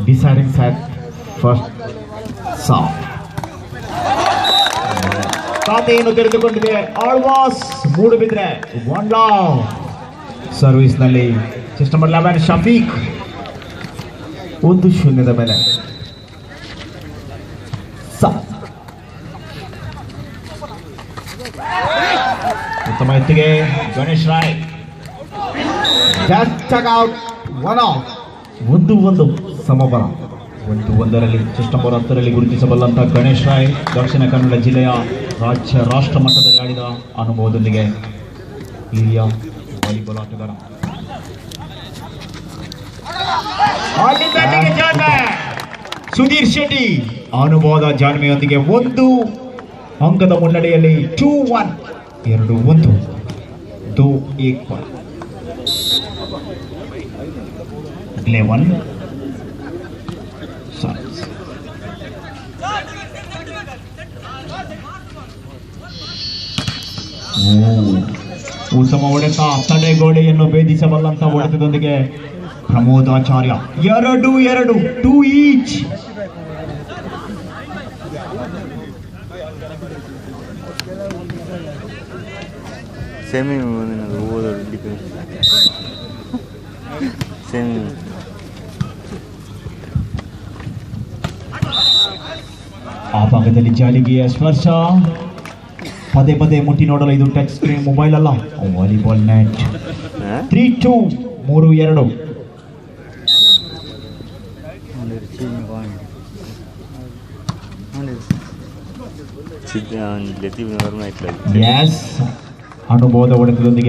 deciding set first serve. ಖಾತೆಯನ್ನು ತೆರೆದುಕೊಂಡಿದೆ Alva's Moodbidri 1 love. Service ನಲ್ಲಿ ಚೆಸ್ಟ್ ನಂಬರ್ 11 ಶಫೀಕ್ 1-0 ಮೇಲೆ. ಉತ್ತಮ ಎತ್ತಿಗೆ ಗಣೇಶ್ ರಾಯ್ ಔಟ್. 1-1 ಸಮಬಲ. 1-1ರಲ್ಲಿ ಚೆಸ್ಟ್ ನಂಬರ್ 10ರಲ್ಲಿ ಗುರುತಿಸಬಲ್ಲಂತ ಗಣೇಶ್ ರಾಯ್ ದಕ್ಷಿಣ ಕನ್ನಡ ಜಿಲ್ಲೆಯ ರಾಷ್ಟ್ರ ಮಟ್ಟದಲ್ಲಿ ಆಡಿದ ಅನುಭವದೊಂದಿಗೆ ಹಿರಿಯ ವಾಲಿಬಾಲ್ ಆಟಗಾರ. ಸುಧೀರ್ ಶೆಟ್ಟಿ ಅನುಭವದ ಜಾಣ್ಮೆಯೊಂದಿಗೆ 1 ಅಂಕದ ಮುನ್ನಡೆಯಲ್ಲಿ 2-1. 2-1 2-1 11 ಉತ್ತಮ ಹೊಡೆತ ತಡೆಗೋಡೆಯನ್ನು ಭೇದಿಸಬಲ್ಲಂತ ಹೊಡೆತದೊಂದಿಗೆ ಪ್ರಮೋದಾಚಾರ್ಯ 2-2 2 ಈಚ್. ಆ ಭಾಗದಲ್ಲಿ ಜಾಲಿಗೆಯ ಸ್ಪರ್ಶ. ಪದೇ ಪದೇ ಮುಟ್ಟಿ ನೋಡಲು ಇದು ಟಚ್ ಸ್ಕ್ರೀನ್ ಮೊಬೈಲ್ ಅಲ್ಲ, ವಾಲಿಬಾಲ್ ನೆಟ್. 3-2 3-2. ಅನುಭವದ ಹೊಡೆತದೊಂದಿಗೆ